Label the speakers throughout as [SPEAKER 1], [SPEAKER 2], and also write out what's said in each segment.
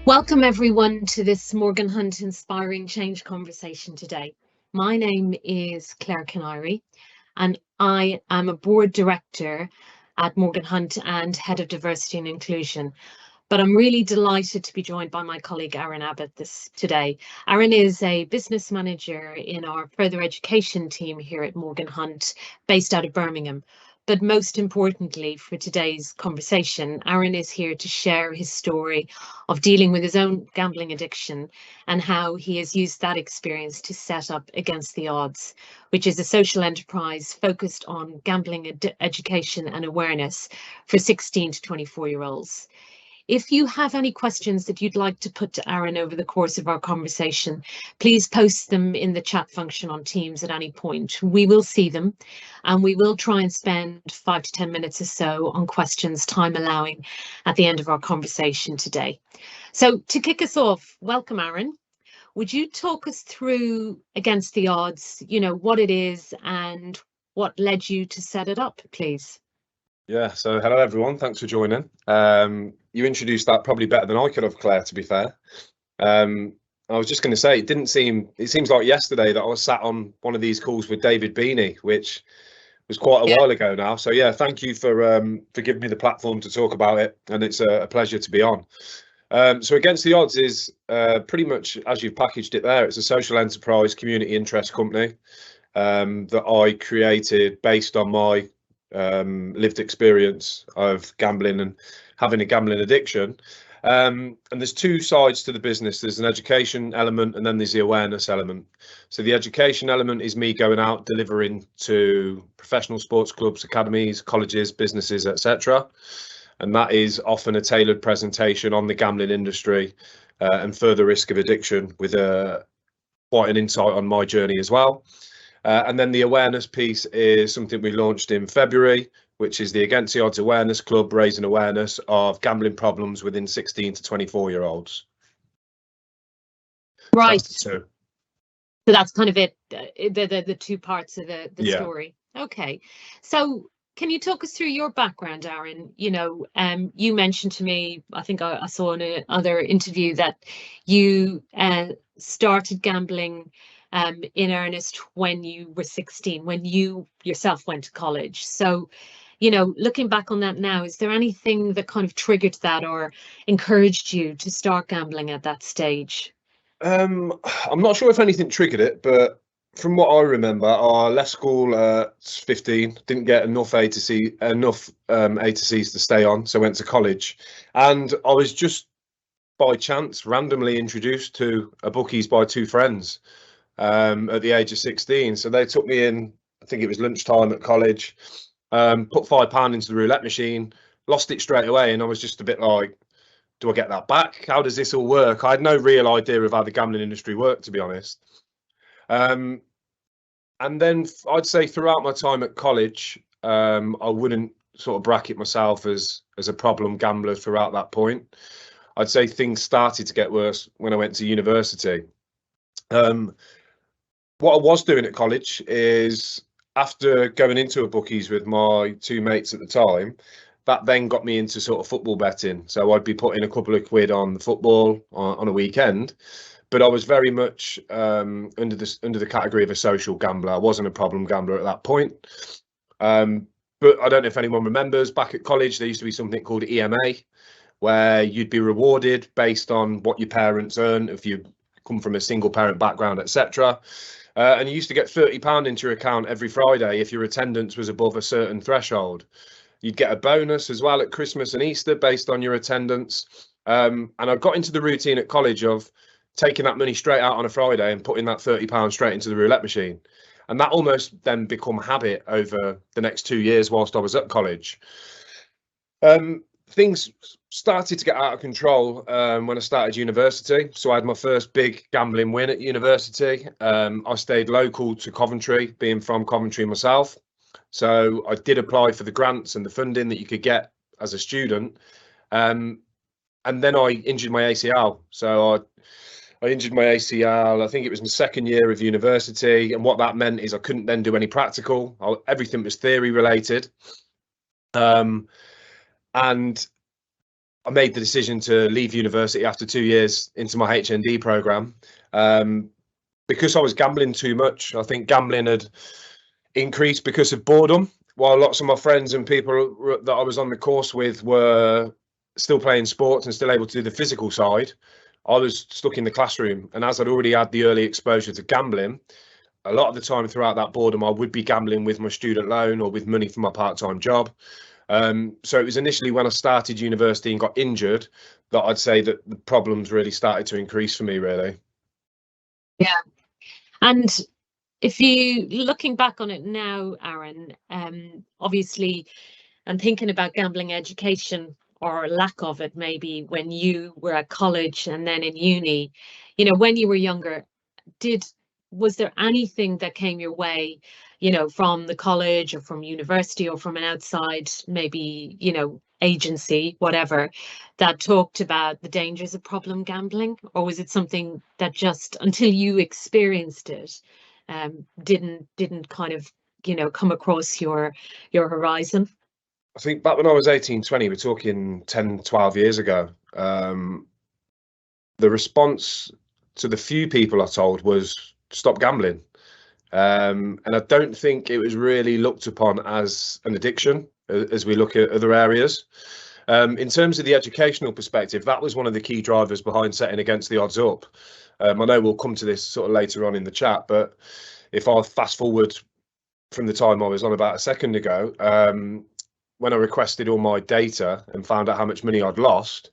[SPEAKER 1] Welcome everyone to this Morgan Hunt Inspiring Change conversation today. My name is Clare Keniry and I am a board director at Morgan Hunt and head of diversity and inclusion. But I'm really delighted to be joined by my colleague Aaron Abott today. Aaron is a business manager in our further education team here at Morgan Hunt, based out of Birmingham. But most importantly for today's conversation, Aaron is here to share his story of dealing with his own gambling addiction and how he has used that experience to set up Against the Odds, which is a social enterprise focused on gambling education and awareness for 16 to 24-year-olds. If you have any questions that you'd like to put to Aaron over the course of our conversation, please post them in the chat function on Teams at any point. We will see them and we will try and spend 5 to 10 minutes or so on questions, time allowing, at the end of our conversation today. So to kick us off, welcome Aaron. Would you talk us through Against the Odds, what it is and what led you to set it up, please?
[SPEAKER 2] Yeah, so hello everyone, thanks for joining. You introduced that probably better than I could have, Claire, to be fair. I was just going to say, it seems like yesterday that I was sat on one of these calls with David Beanie, which was quite a while ago now. So yeah, thank you for giving me the platform to talk about it, and it's a pleasure to be on. So Against the Odds is pretty much, as you've packaged it there, it's a social enterprise community interest company that I created based on my lived experience of gambling and having a gambling addiction. And there's two sides to the business. There's an education element and then there's the awareness element. So the education element is me going out delivering to professional sports clubs, academies, colleges, businesses, etc. And that is often a tailored presentation on the gambling industry and further risk of addiction with quite an insight on my journey as well. And then the awareness piece is something we launched in February, which is the Against the Odds Awareness Club, raising awareness of gambling problems within 16 to 24-year-olds.
[SPEAKER 1] Right. So that's kind of it, the two parts of the story. Okay. So can you talk us through your background, Aaron? You mentioned to me, I think I saw in another interview that you started gambling in earnest when you were 16, when you yourself went to college. So, looking back on that now, is there anything that kind of triggered that or encouraged you to start gambling at that stage?
[SPEAKER 2] I'm not sure if anything triggered it, but from what I remember, I left school at 15, didn't get enough A to C's to stay on, so went to college. And I was just by chance randomly introduced to a bookies by two friends at the age of 16. So they took me in, I think it was lunchtime at college, put £5 into the roulette machine, lost it straight away. And I was just a bit like, do I get that back? How does this all work? I had no real idea of how the gambling industry worked, to be honest. And then I'd say throughout my time at college, I wouldn't sort of bracket myself as a problem gambler throughout that point. I'd say things started to get worse when I went to university. What I was doing at college is, after going into a bookies with my two mates at the time, that then got me into sort of football betting. So I'd be putting a couple of quid on the football on a weekend, but I was very much under the category of a social gambler. I wasn't a problem gambler at that point. But I don't know if anyone remembers, back at college, there used to be something called EMA, where you'd be rewarded based on what your parents earn, if you come from a single parent background, etc. And you used to get £30 into your account every Friday if your attendance was above a certain threshold. You'd get a bonus as well at Christmas and Easter based on your attendance. And I got into the routine at college of taking that money straight out on a Friday and putting that £30 straight into the roulette machine. And that almost then become a habit over the next 2 years whilst I was at college. Things started to get out of control when I started university. So I had my first big gambling win at university. I stayed local to Coventry, being from Coventry myself. So I did apply for the grants and the funding that you could get as a student. And then I injured my ACL. So I injured my ACL, I think it was my second year of university. And what that meant is I couldn't then do any practical. Everything was theory related. And I made the decision to leave university after 2 years into my HND program, because I was gambling too much. I think gambling had increased because of boredom. While lots of my friends and people that I was on the course with were still playing sports and still able to do the physical side, I was stuck in the classroom. And as I'd already had the early exposure to gambling, a lot of the time throughout that boredom, I would be gambling with my student loan or with money from my part-time job. So it was initially when I started university and got injured that I'd say that the problems really started to increase for me, really.
[SPEAKER 1] Yeah. And if you looking back on it now, Aaron, obviously, and thinking about gambling education or lack of it, maybe when you were at college and then in uni, when you were younger, was there anything that came your way, from the college or from university or from an outside, maybe, agency, whatever, that talked about the dangers of problem gambling? Or was it something that just until you experienced it, didn't kind of, come across your horizon?
[SPEAKER 2] I think back when I was 18, 20, we're talking 10, 12 years ago, the response to the few people I told was stop gambling. And I don't think it was really looked upon as an addiction as we look at other areas. In terms of the educational perspective, that was one of the key drivers behind setting Against the Odds Up. I know we'll come to this sort of later on in the chat, but if I fast forward from the time I was on about a second ago, when I requested all my data and found out how much money I'd lost,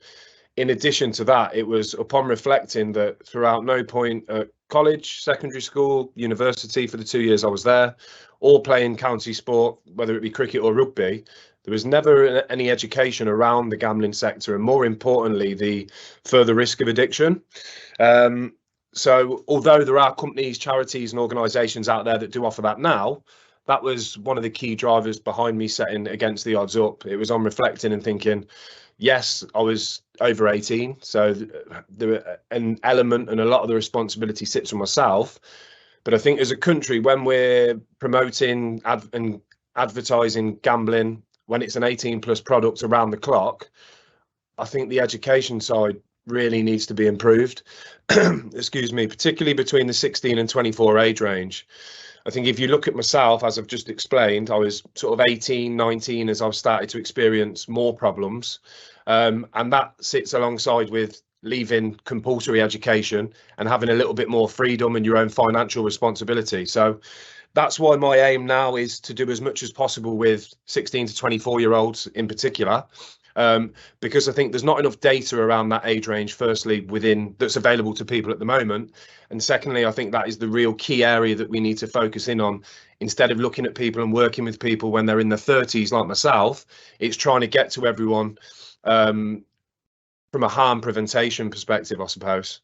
[SPEAKER 2] in addition to that, it was upon reflecting that throughout no point at college, secondary school, university, for the 2 years I was there, or playing county sport, whether it be cricket or rugby, there was never any education around the gambling sector, and more importantly, the further risk of addiction. So although there are companies, charities and organisations out there that do offer that now, that was one of the key drivers behind me setting Against the Odds Up. It was on reflecting and thinking, yes, I was over 18, so there an element and a lot of the responsibility sits on myself. But I think as a country, when we're promoting and advertising gambling, when it's an 18 plus product around the clock, I think the education side really needs to be improved. Excuse me, particularly between the 16 and 24 age range. I think if you look at myself, as I've just explained, I was sort of 18, 19 as I've started to experience more problems. And that sits alongside with leaving compulsory education and having a little bit more freedom and your own financial responsibility. So that's why my aim now is to do as much as possible with 16 to 24-year-olds in particular, because I think there's not enough data around that age range, firstly, that's available to people at the moment. And secondly, I think that is the real key area that we need to focus in on. Instead of looking at people and working with people when they're in their 30s, like myself, it's trying to get to everyone from a harm prevention perspective, I suppose.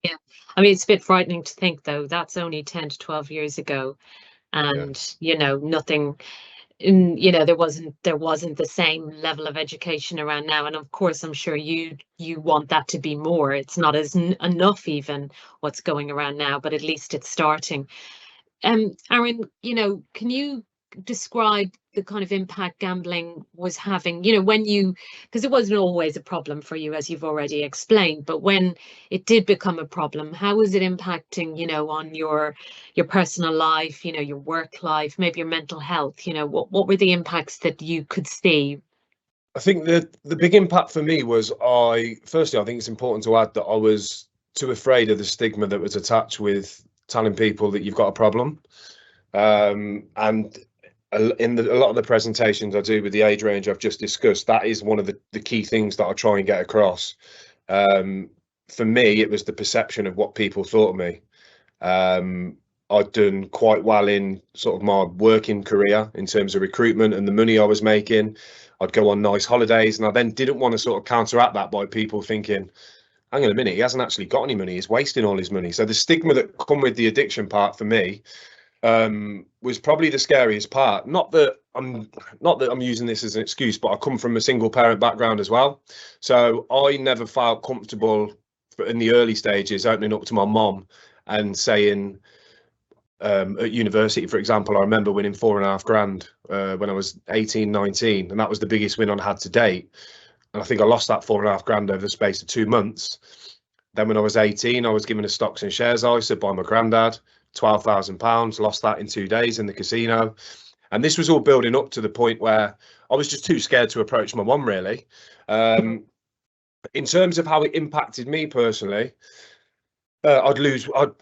[SPEAKER 1] Yeah, I mean, it's a bit frightening to think, though, that's only 10 to 12 years ago. And, nothing, there wasn't the same level of education around now. And of course, I'm sure you want that to be more. It's not as enough even what's going around now, but at least it's starting. Aaron, can you describe the kind of impact gambling was having, because it wasn't always a problem for you, as you've already explained, but when it did become a problem, how was it impacting, on your personal life, your work life, maybe your mental health? What were the impacts that you could see?
[SPEAKER 2] I think the big impact for me was I think it's important to add that I was too afraid of the stigma that was attached with telling people that you've got a problem. And in a lot of the presentations I do with the age range I've just discussed, that is one of the key things that I try and get across. For me, it was the perception of what people thought of me. I'd done quite well in sort of my working career in terms of recruitment and the money I was making. I'd go on nice holidays, and I then didn't want to sort of counteract that by people thinking, hang on a minute, he hasn't actually got any money, he's wasting all his money. So the stigma that come with the addiction part for me was probably the scariest part. Not that I'm using this as an excuse, but I come from a single parent background as well. So I never felt comfortable in the early stages opening up to my mom and saying, at university, for example, I remember winning 4.5 grand when I was 18, 19, and that was the biggest win I had to date. And I think I lost that 4.5 grand over the space of 2 months. Then when I was 18, I was given a stocks and shares ISA by my granddad, £12,000, lost that in 2 days in the casino. And this was all building up to the point where I was just too scared to approach my mum, really. In terms of how it impacted me personally, I'd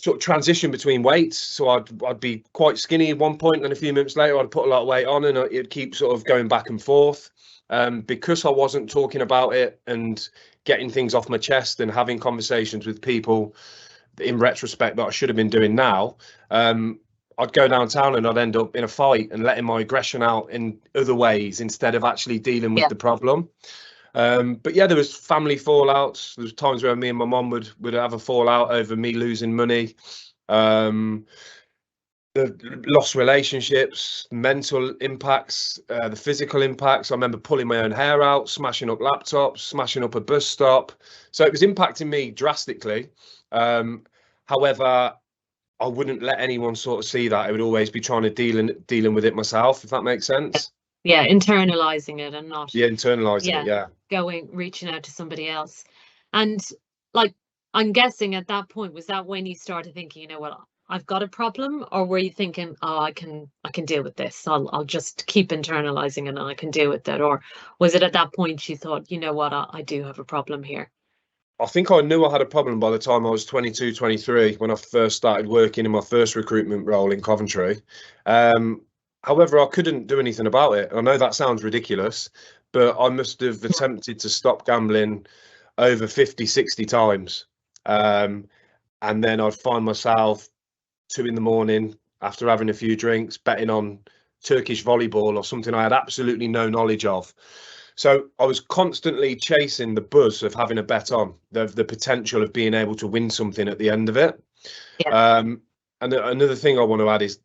[SPEAKER 2] sort of transition between weights. So I'd be quite skinny at one point, and a few minutes later I'd put a lot of weight on, and it'd keep sort of going back and forth. Because I wasn't talking about it and getting things off my chest and having conversations with people in retrospect that I should have been doing now, I'd go downtown and I'd end up in a fight and letting my aggression out in other ways instead of actually dealing with the problem. But yeah, there was family fallouts. There was times where me and my mum would have a fallout over me losing money. The lost relationships, mental impacts, the physical impacts. I remember pulling my own hair out, smashing up laptops, smashing up a bus stop. So it was impacting me drastically. However, I wouldn't let anyone sort of see that. I would always be trying to dealing with it myself, if that makes sense.
[SPEAKER 1] Yeah, internalizing it and not
[SPEAKER 2] internalizing it. Yeah,
[SPEAKER 1] reaching out to somebody else. And like, I'm guessing at that point, was that when you started thinking, you know what, I've got a problem? Or were you thinking, oh, I can deal with this, I'll just keep internalizing it and I can deal with it? Or was it at that point you thought, you know what, I do have a problem here?
[SPEAKER 2] I think I knew I had a problem by the time I was 22, 23, when I first started working in my first recruitment role in Coventry. However, I couldn't do anything about it. I know that sounds ridiculous, but I must have attempted to stop gambling over 50, 60 times. And then I'd find myself 2 a.m. after having a few drinks, betting on Turkish volleyball or something I had absolutely no knowledge of. So I was constantly chasing the buzz of having a bet on, the potential of being able to win something at the end of it. And another thing I want to add is,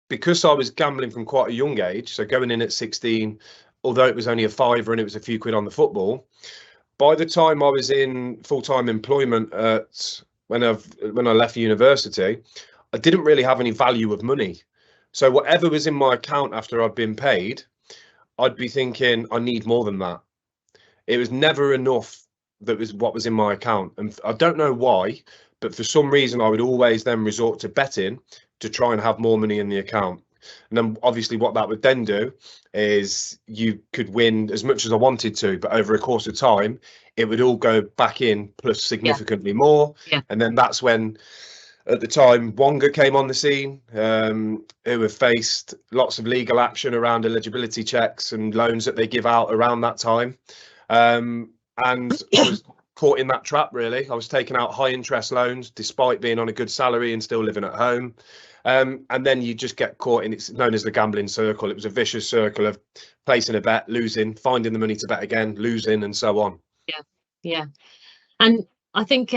[SPEAKER 2] because I was gambling from quite a young age, so going in at 16, although it was only a fiver and it was a few quid on the football, by the time I was in full-time employment when I left university, I didn't really have any value of money. So whatever was in my account after I'd been paid, I'd be thinking, I need more than that. It was never enough that was what was in my account. And I don't know why, but for some reason I would always then resort to betting to try and have more money in the account. And then obviously what that would then do is you could win as much as I wanted to, but over a course of time, it would all go back in plus significantly more. And then that's when, at the time, Wonga came on the scene, who have faced lots of legal action around eligibility checks and loans that they give out around that time. And I was caught in that trap, really. I was taking out high interest loans despite being on a good salary and still living at home. And then you just get caught in, it's known as the gambling circle. It was a vicious circle of placing a bet, losing, finding the money to bet again, losing, and so on.
[SPEAKER 1] Yeah. And I think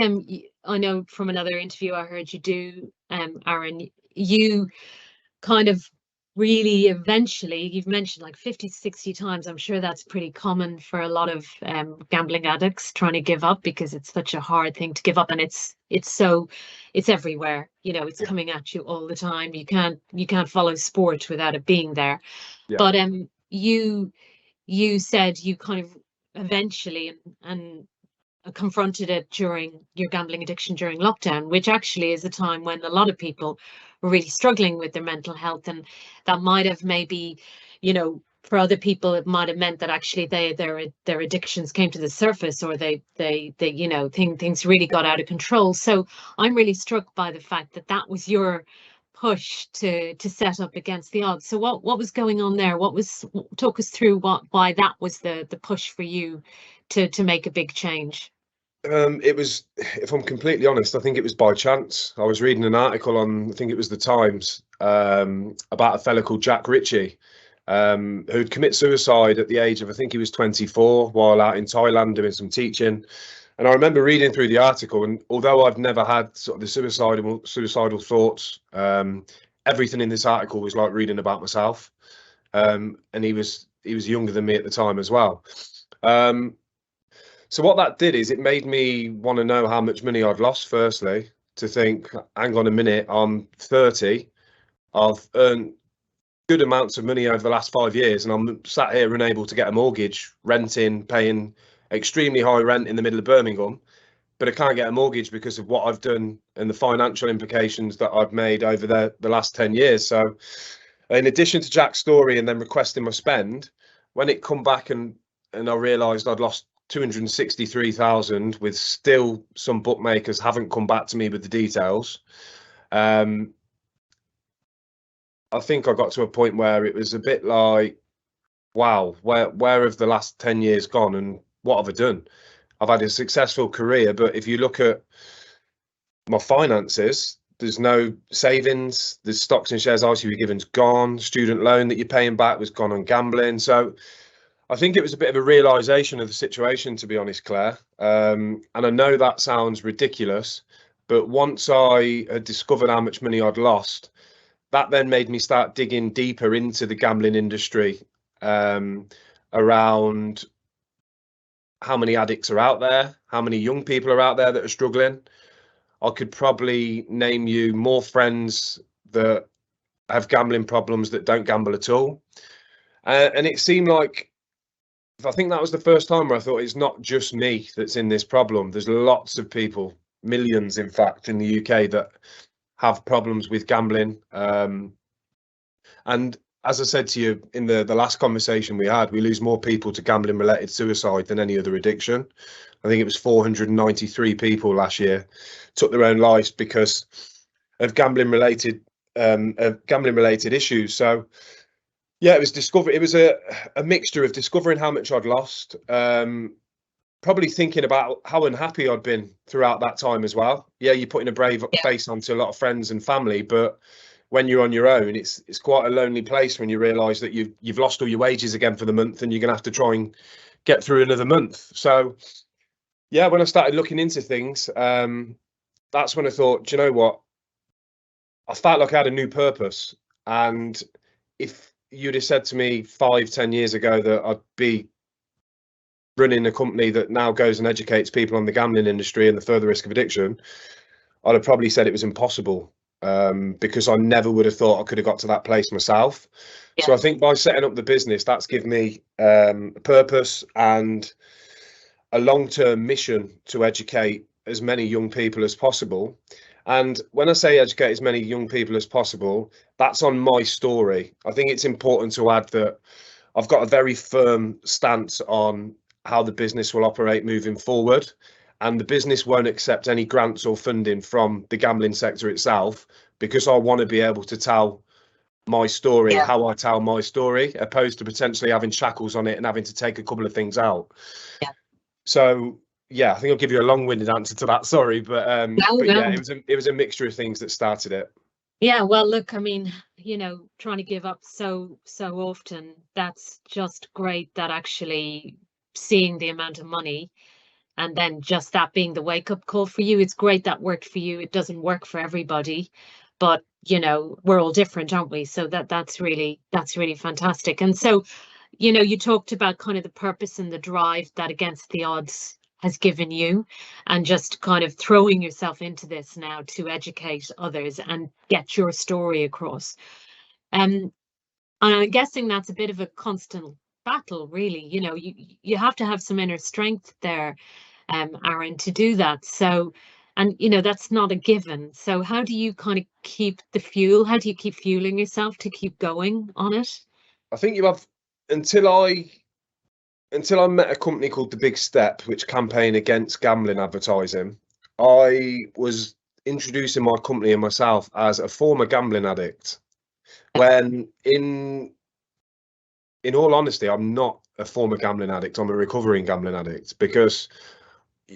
[SPEAKER 1] I know from another interview I heard you do, Aaron, you kind of really eventually, you've mentioned like 50, 60 times. I'm sure that's pretty common for a lot of gambling addicts trying to give up, because it's such a hard thing to give up, and it's everywhere. It's coming at you all the time. You can't follow sport without it being there. But you said you kind of eventually and confronted it during your gambling addiction during lockdown, which actually is a time when a lot of people were really struggling with their mental health, and that might have maybe, for other people it might have meant that actually their addictions came to the surface, or they things really got out of control. So I'm really struck by the fact that was your push to set up against the odds. So what was going on there? Talk us through why that was the push for you to make a big change.
[SPEAKER 2] It was, if I'm completely honest, I think it was by chance. I was reading an article on, I think it was the Times, about a fella called Jack Ritchie, who'd commit suicide at the age of, I think he was 24, while out in Thailand doing some teaching. And I remember reading through the article, and although I've never had sort of the suicidal thoughts, everything in this article was like reading about myself. And he was younger than me at the time as well. So what that did is it made me want to know how much money I'd lost, firstly, to think, hang on a minute, I'm 30, I've earned good amounts of money over the last 5 years, and I'm sat here unable to get a mortgage, renting, paying extremely high rent in the middle of Birmingham, but I can't get a mortgage because of what I've done and the financial implications that I've made over the last 10 years. So in addition to Jack's story and then requesting my spend, when it come back and I realised I'd lost 263,000, with still some bookmakers haven't come back to me with the details. I think I got to a point where it was a bit like, wow, where have the last 10 years gone and what have I done? I've had a successful career, but if you look at my finances, there's no savings. There's stocks and shares ISA you've given's gone. Student loan that you're paying back was gone on gambling. So I think it was a bit of a realization of the situation, to be honest, Claire. And I know that sounds ridiculous, but once I had discovered how much money I'd lost, that then made me start digging deeper into the gambling industry, around how many addicts are out there, how many young people are out there that are struggling. I could probably name you more friends that have gambling problems that don't gamble at all. And it seemed like, I think that was the first time where I thought it's not just me that's in this problem. There's lots of people, millions in fact, in the UK that have problems with gambling. And as I said to you in the last conversation we had, we lose more people to gambling related suicide than any other addiction. I think it was 493 people last year took their own lives because of gambling related issues. So yeah, it was a mixture of discovering how much I'd lost, probably thinking about how unhappy I'd been throughout that time as well. Yeah, you're putting a brave face onto a lot of friends and family, but when you're on your own, it's quite a lonely place when you realise that you've lost all your wages again for the month and you're going to have to try and get through another month. So yeah, when I started looking into things, that's when I thought, do you know what? I felt like I had a new purpose. And if you'd have said to me 5-10 years ago that I'd be running a company that now goes and educates people on the gambling industry and the further risk of addiction, I'd have probably said it was impossible, because I never would have thought I could have got to that place myself. Yeah. So I think by setting up the business, that's given me a purpose and a long-term mission to educate as many young people as possible. And when I say educate as many young people as possible, that's on my story. I think it's important to add that I've got a very firm stance on how the business will operate moving forward. And the business won't accept any grants or funding from the gambling sector itself, because I want to be able to tell my story, how I tell my story, opposed to potentially having shackles on it and having to take a couple of things out. Yeah. So yeah, I think I'll give you a long-winded answer to that. Sorry, but yeah, it was a mixture of things that started it.
[SPEAKER 1] Yeah, well, look, I mean, trying to give up so often, that's just great that actually seeing the amount of money and then just that being the wake-up call for you, it's great that worked for you. It doesn't work for everybody, but we're all different, aren't we? So that's really fantastic. And so you talked about kind of the purpose and the drive that Against the Odds has given you, and just kind of throwing yourself into this now to educate others and get your story across. And I'm guessing that's a bit of a constant battle, really. You have to have some inner strength there, Aaron, to do that. So, and that's not a given. So how do you kind of keep the fuel? How do you keep fueling yourself to keep going on it?
[SPEAKER 2] I think you have, until I met a company called The Big Step, which campaign against gambling advertising. I was introducing my company and myself as a former gambling addict, when in all honesty, I'm not a former gambling addict. I'm a recovering gambling addict, because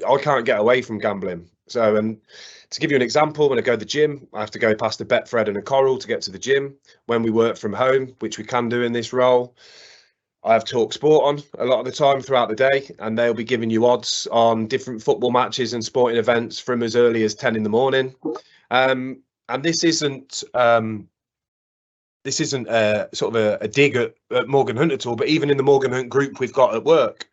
[SPEAKER 2] I can't get away from gambling. So, and to give you an example, when I go to the gym, I have to go past a Betfred and a Coral to get to the gym. When we work from home, which we can do in this role, I have Talk Sport on a lot of the time throughout the day, and they'll be giving you odds on different football matches and sporting events from as early as 10 in the morning. And this isn't sort of a dig at Morgan Hunt at all, but even in the Morgan Hunt group we've got at work,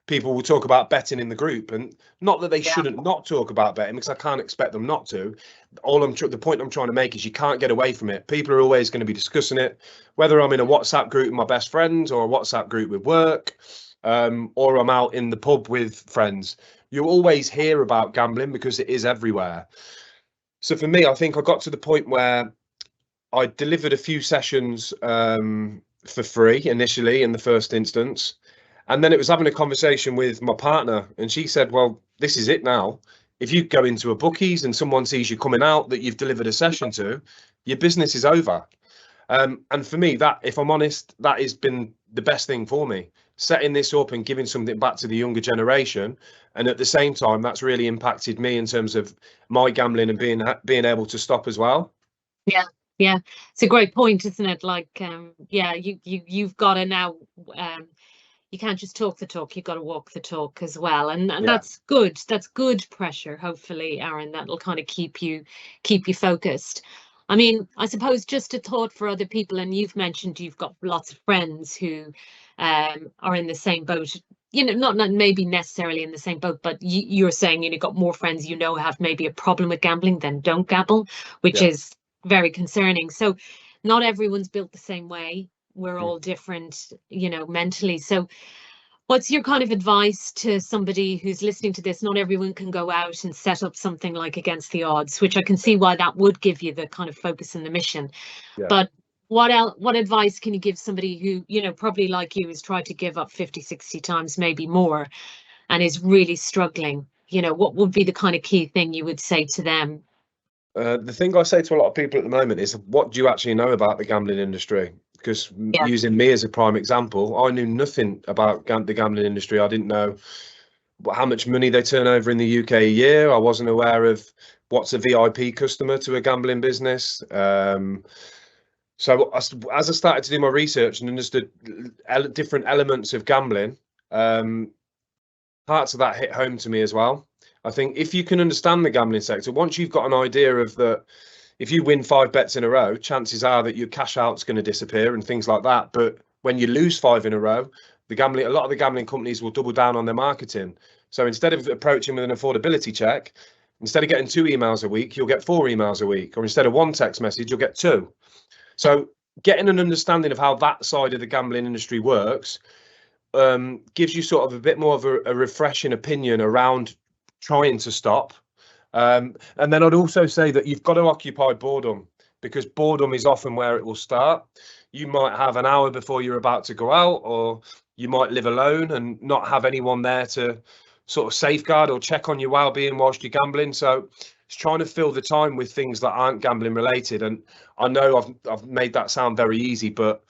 [SPEAKER 2] people will talk about betting in the group, and not that they
[SPEAKER 1] Yeah.
[SPEAKER 2] shouldn't not talk about betting, because I can't expect them not to. The point I'm trying to make is you can't get away from it. People are always going to be discussing it, whether I'm in a WhatsApp group with my best friends or a WhatsApp group with work, or I'm out in the pub with friends. You always hear about gambling because it is everywhere. So for me, I think I got to the point where I delivered a few sessions for free initially in the first instance. And then it was having a conversation with my partner, and she said, well, this is it now. If you go into a bookies and someone sees you coming out that you've delivered a session to, your business is over. And for me, that, if I'm honest, that has been the best thing for me, setting this up and giving something back to the younger generation. And at the same time, that's really impacted me in terms of my gambling and being able to stop as well.
[SPEAKER 1] Yeah, yeah, it's a great point, isn't it? Like, yeah, you've got to now, you can't just talk the talk, you've got to walk the talk as well, and
[SPEAKER 2] Yeah.
[SPEAKER 1] that's good. That's good pressure, hopefully, Aaron. That'll kind of keep you focused. I mean, I suppose just a thought for other people, and you've mentioned you've got lots of friends who are in the same boat. You know, not maybe necessarily in the same boat, but you're saying you've got more friends have maybe a problem with gambling than don't gamble, which
[SPEAKER 2] Yeah.
[SPEAKER 1] is very concerning. So not everyone's built the same way. We're all different, mentally. So what's your kind of advice to somebody who's listening to this? Not everyone can go out and set up something like Against the Odds, which I can see why that would give you the kind of focus and the mission.
[SPEAKER 2] Yeah.
[SPEAKER 1] But what advice can you give somebody who, probably like you, has tried to give up 50, 60 times, maybe more, and is really struggling? What would be the kind of key thing you would say to them?
[SPEAKER 2] The thing I say to a lot of people at the moment is, what do you actually know about the gambling industry? Because using me as a prime example, I knew nothing about the gambling industry. I didn't know how much money they turn over in the UK a year. I wasn't aware of what's a VIP customer to a gambling business. So as I started to do my research and understood different elements of gambling, parts of that hit home to me as well. I think if you can understand the gambling sector, once you've got an idea of that, if you win 5 bets in a row, chances are that your cash out's going to disappear and things like that. But when you lose 5 in a row, a lot of the gambling companies will double down on their marketing. So instead of approaching with an affordability check, instead of getting 2 emails a week, you'll get 4 emails a week, or instead of 1 text message, you'll get 2. So getting an understanding of how that side of the gambling industry works gives you sort of a bit more of a refreshing opinion around trying to stop. And then I'd also say that you've got to occupy boredom, because boredom is often where it will start. You might have an hour before you're about to go out, or you might live alone and not have anyone there to sort of safeguard or check on your well-being whilst you're gambling. So it's trying to fill the time with things that aren't gambling related. And I know I've made that sound very easy, but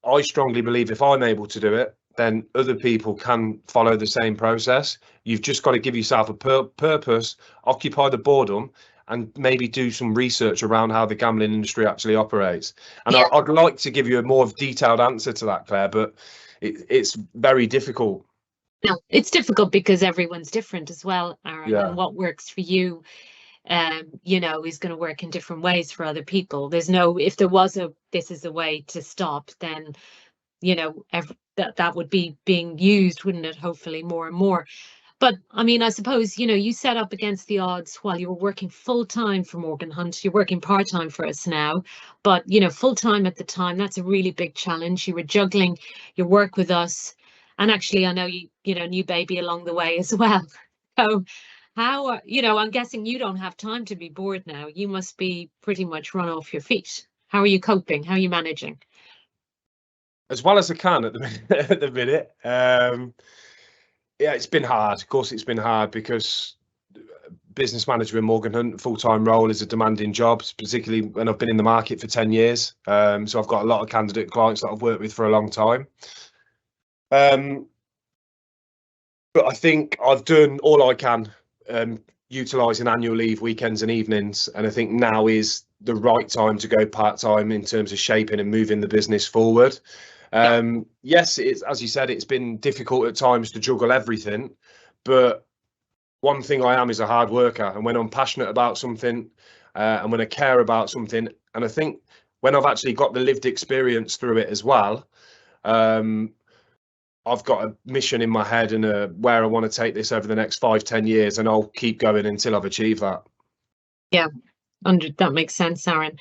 [SPEAKER 2] I strongly believe if I'm able to do it, then other people can follow the same process. You've just got to give yourself a purpose, occupy the boredom, and maybe do some research around how the gambling industry actually operates. And
[SPEAKER 1] Yeah.
[SPEAKER 2] I'd like to give you a more detailed answer to that, Claire, but it's very difficult.
[SPEAKER 1] No, it's difficult because everyone's different as well, Aaron.
[SPEAKER 2] Yeah.
[SPEAKER 1] And what works for you, is going to work in different ways for other people. There's no, if there was this is a way to stop, then, that would be being used, wouldn't it? Hopefully more and more. But I mean, I suppose, you set up Against the Odds while you were working full time for Morgan Hunt. You're working part time for us now, but, full time at the time, that's a really big challenge. You were juggling your work with us. And actually, I know new baby along the way as well. So how, I'm guessing you don't have time to be bored now. You must be pretty much run off your feet. How are you coping? How are you managing?
[SPEAKER 2] As well as I can at the minute. At the minute. Yeah, it's been hard. Of course, it's been hard because business manager in Morgan Hunt, full-time role, is a demanding job, particularly when I've been in the market for 10 years. So I've got a lot of candidate clients that I've worked with for a long time. But I think I've done all I can, utilising annual leave, weekends and evenings. And I think now is the right time to go part-time in terms of shaping and moving the business forward. Yes, it's, as you said, it's been difficult at times to juggle everything, but one thing I am is a hard worker, and when I'm passionate about something, and when I care about something, and I think when I've actually got the lived experience through it as well, I've got a mission in my head and where I want to take this over the next 5-10 years, and I'll keep going until I've achieved that.
[SPEAKER 1] Yeah, that makes sense, Aaron.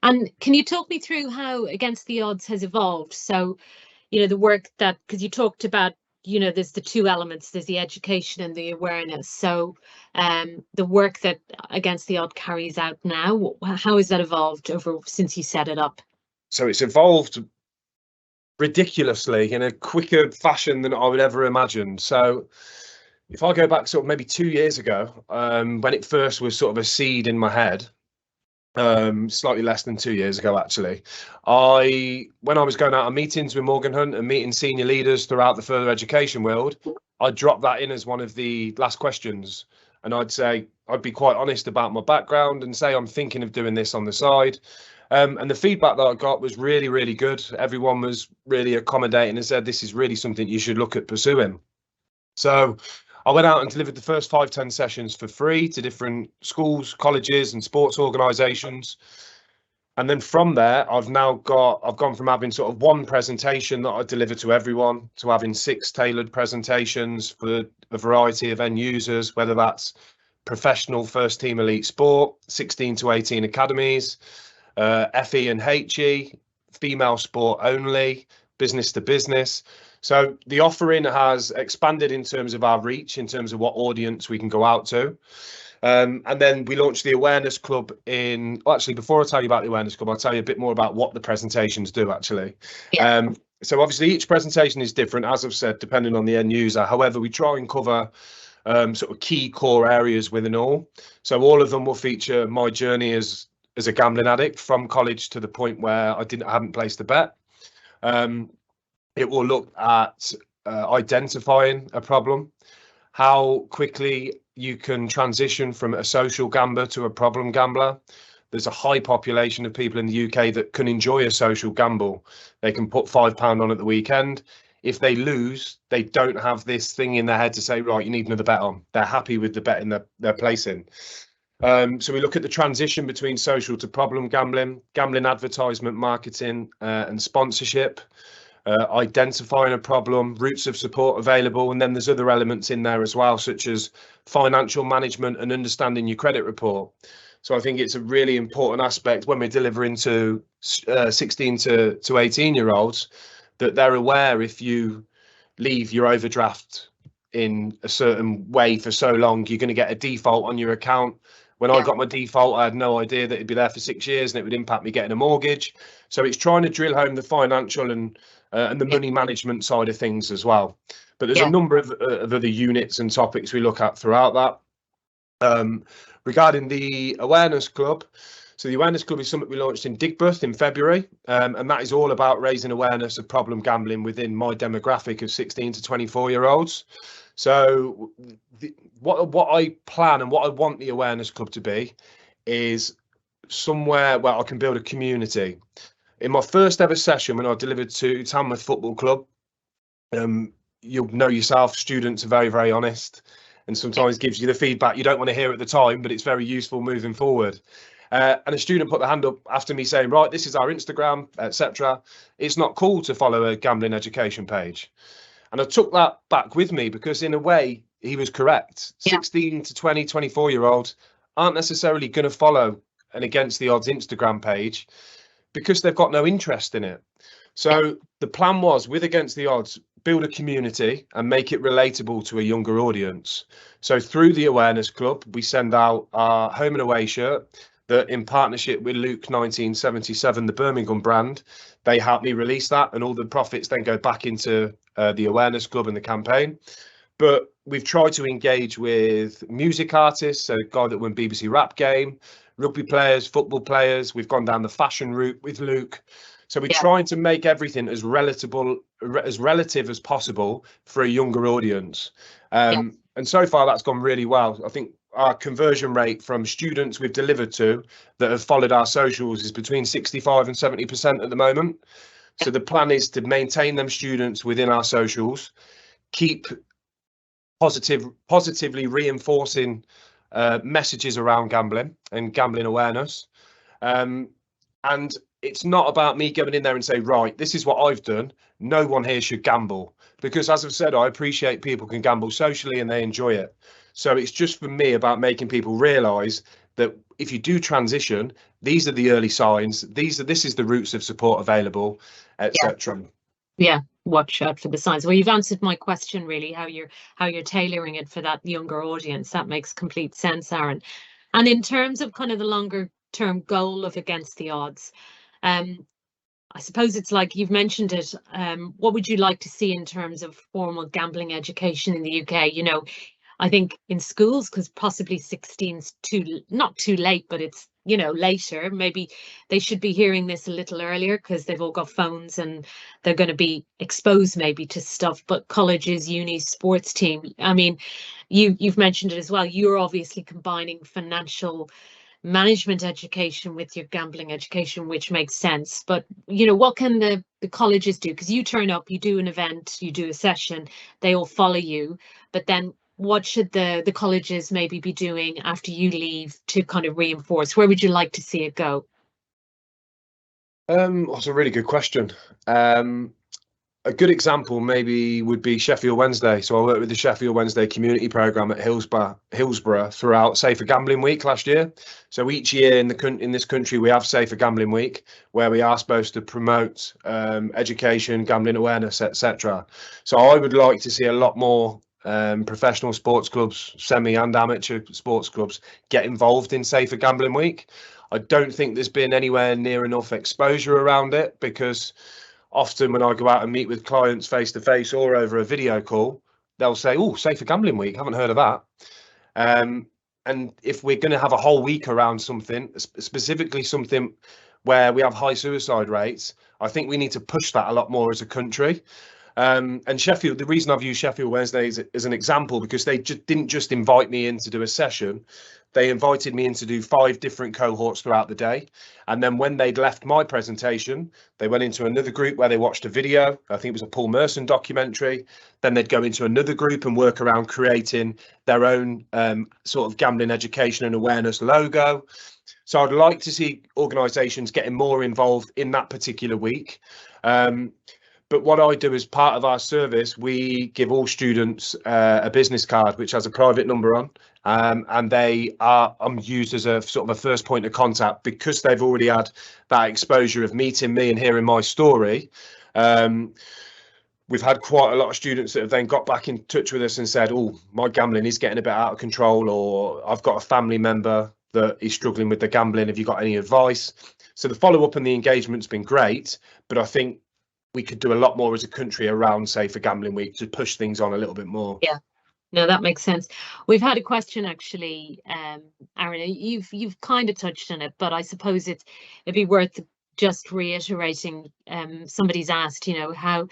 [SPEAKER 1] And can you talk me through how Against the Odds has evolved? So, the work that, because you talked about, there's the two elements, there's the education and the awareness. So the work that Against the Odd carries out now, how has that evolved since you set it up?
[SPEAKER 2] So it's evolved ridiculously in a quicker fashion than I would ever imagine. So if I go back sort of maybe 2 years ago, when it first was sort of a seed in my head, slightly less than 2 years ago, actually, when I was going out on meetings with Morgan Hunt and meeting senior leaders throughout the further education world, I'd drop that in as one of the last questions. And I'd be quite honest about my background and say, I'm thinking of doing this on the side. And the feedback that I got was really, really good. Everyone was really accommodating and said, this is really something you should look at pursuing. So I went out and delivered the first 5-10 sessions for free to different schools, colleges and sports organisations. And then from there, I've gone from having sort of one presentation that I deliver to everyone to having 6 tailored presentations for a variety of end users, whether that's professional first team elite sport, 16 to 18 academies, FE and HE, female sport only, business to business. So the offering has expanded in terms of our reach, in terms of what audience we can go out to. And then we launched the Awareness Club actually, before I tell you about the Awareness Club, I'll tell you a bit more about what the presentations do, actually. Yeah. So obviously each presentation is different, as I've said, depending on the end user. However, we try and cover sort of key core areas within all. So all of them will feature my journey as a gambling addict from college to the point where I hadn't placed a bet. It will look at identifying a problem, how quickly you can transition from a social gambler to a problem gambler. There's a high population of people in the UK that can enjoy a social gamble. They can put £5 on at the weekend. If they lose, they don't have this thing in their head to say, right, you need another bet on. They're happy with the bet they're placing. So we look at the transition between social to problem gambling, gambling advertisement, marketing and sponsorship, identifying a problem, routes of support available, and then there's other elements in there as well, such as financial management and understanding your credit report. So I think it's a really important aspect when we're delivering to 16 to 18-year-olds that they're aware if you leave your overdraft in a certain way for so long, you're going to get a default on your account. When I got my default, I had no idea that it'd be there for 6 years and it would impact me getting a mortgage. So it's trying to drill home the financial and the money management side of things as well. But there's a number of other units and topics we look at throughout that. Regarding the Awareness Club, so the Awareness Club is something we launched in Digbeth in February, and that is all about raising awareness of problem gambling within my demographic of 16 to 24-year-olds. So what I plan and what I want the Awareness Club to be is somewhere where I can build a community. In my first ever session, when I delivered to Tamworth Football Club, you'll know yourself, students are very, very honest and sometimes gives you the feedback you don't want to hear at the time, but it's very useful moving forward. And a student put their hand up after me saying, right, this is our Instagram, etc. It's not cool to follow a gambling education page. And I took that back with me because in a way, he was correct. 16 to 20, 24-year-olds aren't necessarily going to follow an Against the Odds Instagram page because they've got no interest in it. So the plan was, with Against the Odds, build a community and make it relatable to a younger audience. So through the Awareness Club, we send out our home and away shirt that, in partnership with Luke 1977, the Birmingham brand, they helped me release that, and all the profits then go back into the Awareness Club and the campaign. But we've tried to engage with music artists, so a guy that won BBC Rap Game, rugby players, football players. We've gone down the fashion route with Luke. So we're trying to make everything as relative as possible for a younger audience. And so far that's gone really well. I think our conversion rate from students we've delivered to that have followed our socials is between 65 and 70% at the moment. So the plan is to maintain them students within our socials, keep positively reinforcing messages around gambling and gambling awareness, and it's not about me going in there and say, right, this is what I've done. No one here should gamble, because as I've said, I appreciate people can gamble socially and they enjoy it. So it's just for me about making people realise that if you do transition, these are the early signs. This is the routes of support available, etc.
[SPEAKER 1] Yeah, watch out for the signs. Well, you've answered my question really, how you're tailoring it for that younger audience. That makes complete sense, Aaron. And in terms of kind of the longer term goal of Against the Odds, I suppose it's like you've mentioned it. What would you like to see in terms of formal gambling education in the UK? You know, I think in schools, because possibly 16's not too late, but it's, you know, later. Maybe they should be hearing this a little earlier because they've all got phones and they're going to be exposed maybe to stuff. But colleges, unis, sports team. I mean, you've mentioned it as well. You're obviously combining financial management education with your gambling education, which makes sense. But, you know, what can the colleges do? Because you turn up, you do an event, you do a session, they all follow you. But then what should the colleges maybe be doing after you leave to kind of reinforce? Where would you like to see it go?
[SPEAKER 2] That's a really good question. A good example maybe would be Sheffield Wednesday. So I worked with the Sheffield Wednesday community programme at Hillsborough throughout Safer Gambling Week last year. So each year in this country we have Safer Gambling Week, where we are supposed to promote education, gambling awareness, etc. So I would like to see a lot more professional sports clubs, semi and amateur sports clubs get involved in Safer Gambling Week. I don't think there's been anywhere near enough exposure around it, because often when I go out and meet with clients face to face or over a video call, they'll say, "Oh, Safer Gambling Week, haven't heard of that." And if we're going to have a whole week around something, specifically something where we have high suicide rates, I think we need to push that a lot more as a country. And Sheffield, the reason I've used Sheffield Wednesday as an example, because they didn't just invite me in to do a session. They invited me in to do 5 different cohorts throughout the day. And then when they'd left my presentation, they went into another group where they watched a video. I think it was a Paul Merson documentary. Then they'd go into another group and work around creating their own sort of gambling education and awareness logo. So I'd like to see organisations getting more involved in that particular week. But what I do as part of our service, we give all students a business card which has a private number on, and they are used as a sort of a first point of contact, because they've already had that exposure of meeting me and hearing my story. We've had quite a lot of students that have then got back in touch with us and said, "Oh, my gambling is getting a bit out of control," or "I've got a family member that is struggling with the gambling. Have you got any advice?" So the follow up and the engagement's been great, but I think we could do a lot more as a country around Safer Gambling Week to push things on a little bit more.
[SPEAKER 1] Yeah, no, that makes sense. We've had a question actually, Aaron, you've kind of touched on it, but I suppose it'd be worth just reiterating. Somebody's asked, you know, how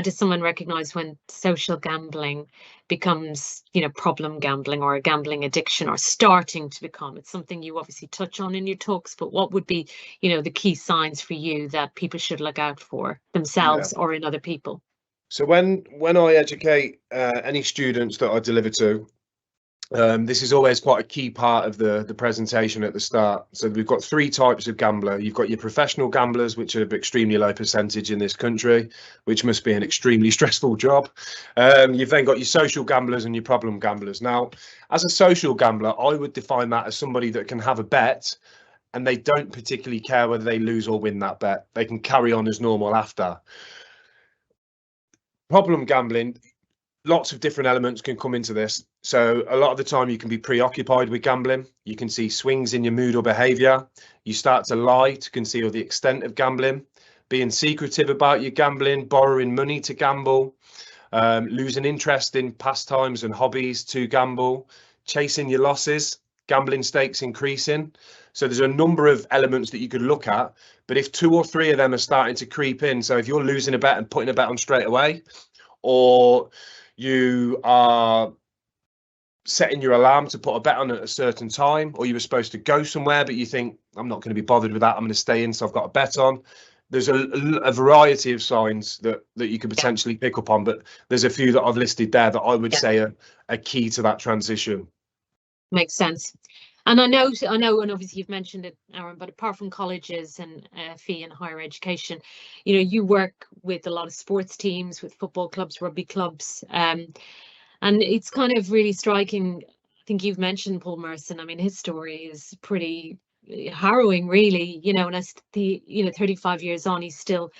[SPEAKER 1] does someone recognize when social gambling becomes, you know, problem gambling or a gambling addiction, or starting to become? It's something you obviously touch on in your talks, but what would be, you know, the key signs for you that people should look out for themselves or in other people?
[SPEAKER 2] So when I educate any students that I deliver to, this is always quite a key part of the presentation at the start. So we've got 3 types of gambler. You've got your professional gamblers, which are an extremely low percentage in this country, which must be an extremely stressful job. You've then got your social gamblers and your problem gamblers. Now, as a social gambler, I would define that as somebody that can have a bet and they don't particularly care whether they lose or win that bet. They can carry on as normal after. Problem gambling, lots of different elements can come into this. So a lot of the time you can be preoccupied with gambling. You can see swings in your mood or behavior. You start to lie to conceal the extent of gambling, being secretive about your gambling, borrowing money to gamble, losing interest in pastimes and hobbies to gamble, chasing your losses, gambling stakes increasing. So there's a number of elements that you could look at, but if 2 or 3 of them are starting to creep in, so if you're losing a bet and putting a bet on straight away, or you are setting your alarm to put a bet on at a certain time, or you were supposed to go somewhere but you think, I'm not going to be bothered with that, I'm going to stay in, so I've got a bet on. There's a variety of signs that you could potentially pick up on, but there's a few that I've listed there that I would say are key to that transition.
[SPEAKER 1] Makes sense. And I know, and obviously you've mentioned it, Aaron, but apart from colleges and fee and higher education, you work with a lot of sports teams, with football clubs, rugby clubs, and it's kind of really striking. I think you've mentioned Paul Merson. I mean, his story is pretty harrowing, really, and as 35 years on, he's still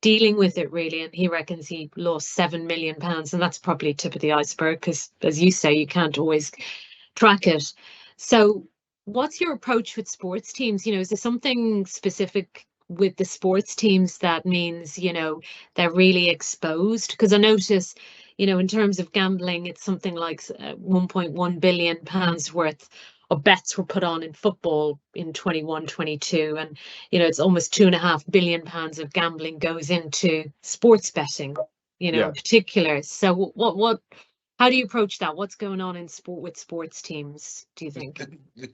[SPEAKER 1] dealing with it, really, and he reckons he lost £7 million, and that's probably tip of the iceberg because, as you say, you can't always track it. So what's your approach with sports teams? Is there something specific with the sports teams that means, they're really exposed? Because I notice, in terms of gambling, it's something like £1.1 billion worth of bets were put on in football in 21-22, and it's almost £2.5 billion of gambling goes into sports betting,
[SPEAKER 2] Yeah.
[SPEAKER 1] in particular. So what how do you approach that? What's going on in sport with sports teams, do you think?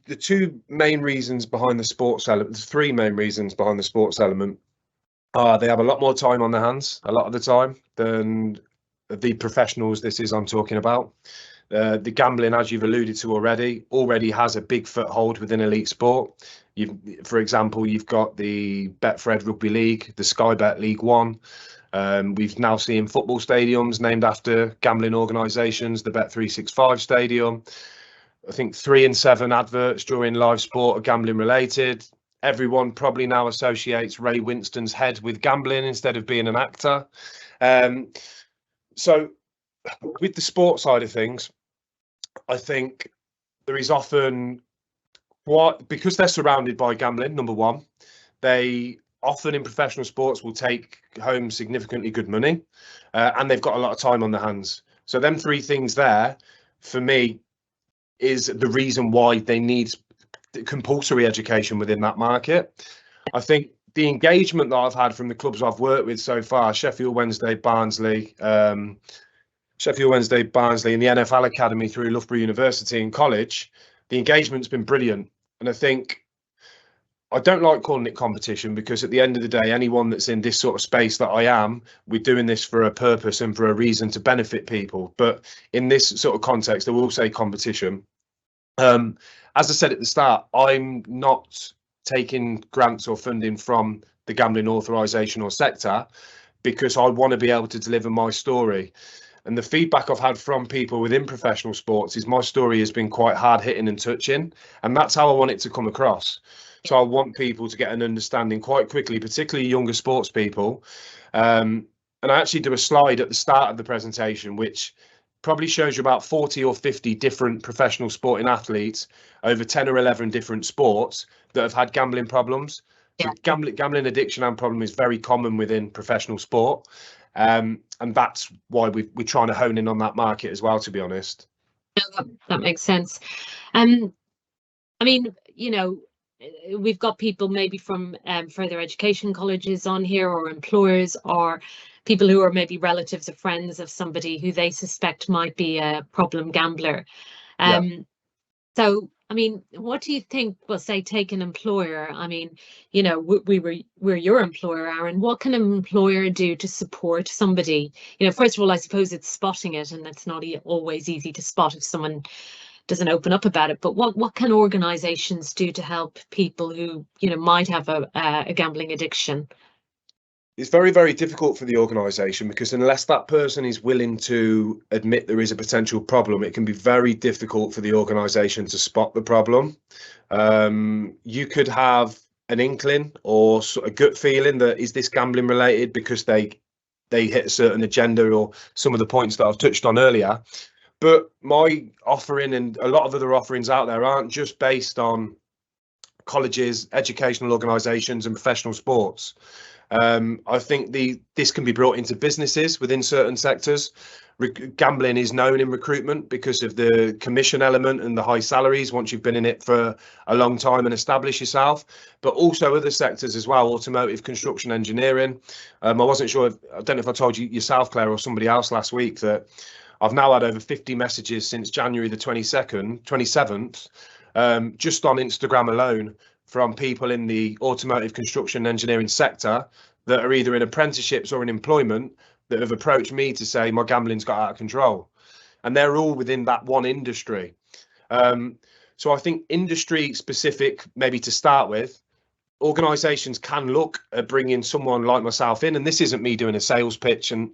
[SPEAKER 2] The two main reasons behind the sports element, the three main reasons behind the sports element are they have a lot more time on their hands a lot of the time than the professionals I'm talking about. The gambling, as you've alluded to already has a big foothold within elite sport. For example, you've got the Betfred Rugby League, the Sky Bet League One. We've now seen football stadiums named after gambling organisations, the Bet365 Stadium. I think 3 in 7 adverts during live sport are gambling related. Everyone probably now associates Ray Winston's head with gambling instead of being an actor. So with the sport side of things, I think there is often because they're surrounded by gambling, number one, they often in professional sports will take home significantly good money, and they've got a lot of time on their hands. So them three things there, for me, is the reason why they need compulsory education within that market. I think the engagement that I've had from the clubs I've worked with so far, Sheffield Wednesday, Barnsley, and the NFL Academy through Loughborough University and college, the engagement's been brilliant. And I think I don't like calling it competition because at the end of the day, anyone that's in this sort of space that I am, we're doing this for a purpose and for a reason to benefit people. But in this sort of context, I will say competition. As I said at the start, I'm not taking grants or funding from the gambling authorisation or sector because I want to be able to deliver my story. And the feedback I've had from people within professional sports is my story has been quite hard hitting and touching. And that's how I want it to come across. So I want people to get an understanding quite quickly, particularly younger sports people. And I actually do a slide at the start of the presentation, which probably shows you about 40 or 50 different professional sporting athletes over 10 or 11 different sports that have had gambling problems. So gambling addiction and problem is very common within professional sport. And that's why we're trying to hone in on that market as well, to be honest.
[SPEAKER 1] That makes sense. I mean, we've got people maybe from further education colleges on here, or employers, or people who are maybe relatives or friends of somebody who they suspect might be a problem gambler. So, I mean, what do you think? Well, say take an employer. I mean, we're your employer, Aaron. What can an employer do to support somebody? First of all, I suppose it's spotting it, and it's not always easy to spot if someone doesn't open up about it. But what can organisations do to help people who might have a gambling addiction?
[SPEAKER 2] It's very, very difficult for the organisation because unless that person is willing to admit there is a potential problem, it can be very difficult for the organisation to spot the problem. You could have an inkling or a gut feeling that is this gambling related because they hit a certain agenda or some of the points that I've touched on earlier. But my offering and a lot of other offerings out there aren't just based on colleges, educational organisations and professional sports. I think this can be brought into businesses within certain sectors. Gambling is known in recruitment because of the commission element and the high salaries once you've been in it for a long time and established yourself, but also other sectors as well, automotive, construction, engineering. I wasn't sure, I don't know if I told you yourself, Claire, or somebody else last week, that I've now had over 50 messages since January the 27th, just on Instagram alone, from people in the automotive, construction, engineering sector that are either in apprenticeships or in employment that have approached me to say my gambling's got out of control, and they're all within that one industry. So I think industry specific, maybe to start with, organizations can look at bringing someone like myself in, and this isn't me doing a sales pitch, and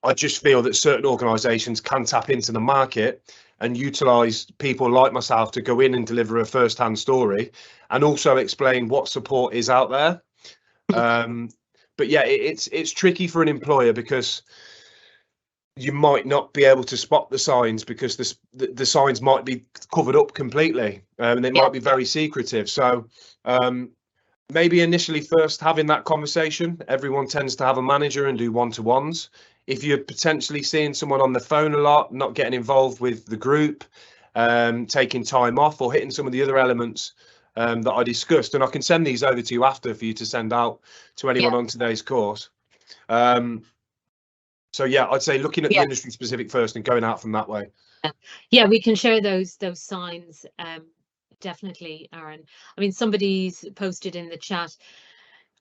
[SPEAKER 2] I just feel that certain organizations can tap into the market and utilize people like myself to go in and deliver a first-hand story and also explain what support is out there. But yeah, it's tricky for an employer because you might not be able to spot the signs because the signs might be covered up completely, and they might be very secretive. So maybe initially first having that conversation. Everyone tends to have a manager and do one-to-ones. If you're potentially seeing someone on the phone a lot, not getting involved with the group, taking time off, or hitting some of the other elements that I discussed, and I can send these over to you after for you to send out to anyone on today's course. So yeah, I'd say looking at the industry specific first and going out from that way.
[SPEAKER 1] Yeah, we can share those signs. Definitely, Aaron. I mean, somebody's posted in the chat,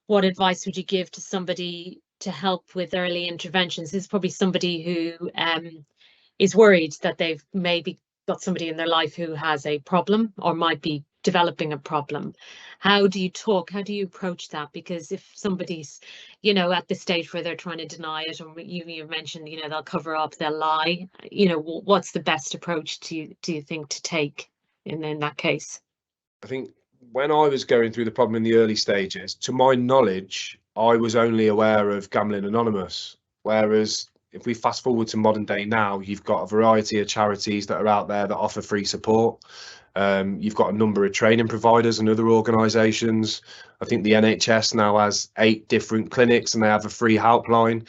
[SPEAKER 1] what advice would you give to somebody to help with early interventions? This is probably somebody who is worried that they've maybe got somebody in their life who has a problem or might be developing a problem. How do you approach that? Because if somebody's, you know, at the stage where they're trying to deny it, or you mentioned, you know, they'll cover up, they'll lie, you know, what's the best approach do you think to take in that case?
[SPEAKER 2] I think when I was going through the problem in the early stages, to my knowledge, I was only aware of Gambling Anonymous. Whereas if we fast forward to modern day now, you've got a variety of charities that are out there that offer free support. You've got a number of training providers and other organisations. I think the NHS now has 8 different clinics and they have a free helpline.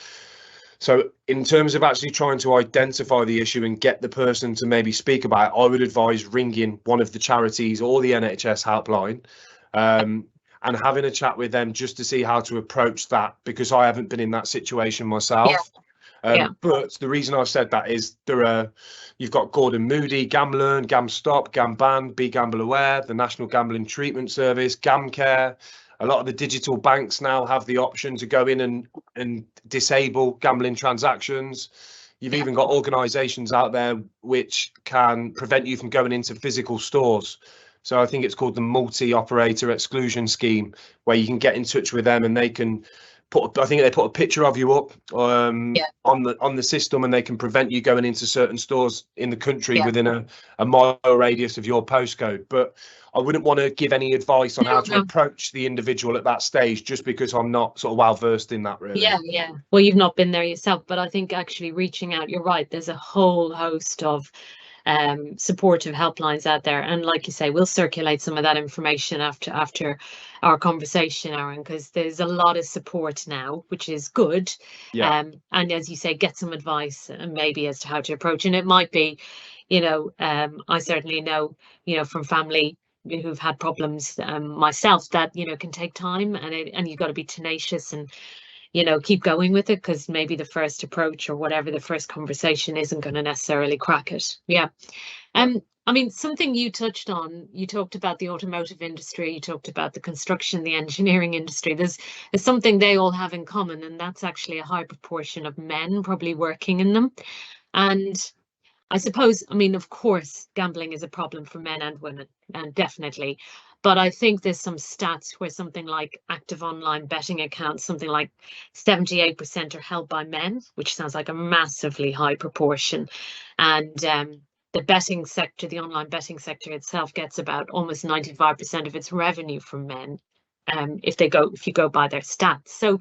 [SPEAKER 2] So in terms of actually trying to identify the issue and get the person to maybe speak about it, I would advise ringing one of the charities or the NHS helpline and having a chat with them just to see how to approach that, because I haven't been in that situation myself. But the reason I said that is you've got Gordon Moody, GamLearn, GamStop, GamBan, Be Gamble Aware, the National Gambling Treatment Service, GamCare. A lot of the digital banks now have the option to go in and disable gambling transactions. You've even got organisations out there which can prevent you from going into physical stores. So I think it's called the multi-operator exclusion scheme, where you can get in touch with them and they can I think they put a picture of you up on the system, and they can prevent you going into certain stores in the country within a mile radius of your postcode. But I wouldn't want to give any advice on how to approach the individual at that stage, just because I'm not sort of well versed in that, really.
[SPEAKER 1] Yeah. Well, you've not been there yourself, but I think actually reaching out, you're right, there's a whole host of supportive helplines out there, and like you say, we'll circulate some of that information after our conversation, Aaron, because there's a lot of support now, which is good. And as you say, get some advice and maybe as to how to approach, and it might be, you know, I certainly know, you know, from family who've had problems myself, that, you know, can take time, and you've got to be tenacious and, you know, keep going with it, because maybe the first approach or whatever, the first conversation isn't going to necessarily crack it. I mean, something you touched on, you talked about the automotive industry, you talked about the construction, the engineering industry. There's something they all have in common, and that's actually a high proportion of men probably working in them. And I suppose, I mean, of course, gambling is a problem for men and women, and definitely. But I think there's some stats where something like active online betting accounts, something like 78% are held by men, which sounds like a massively high proportion. And the betting sector, the online betting sector itself, gets about almost 95% of its revenue from men, if you go by their stats. So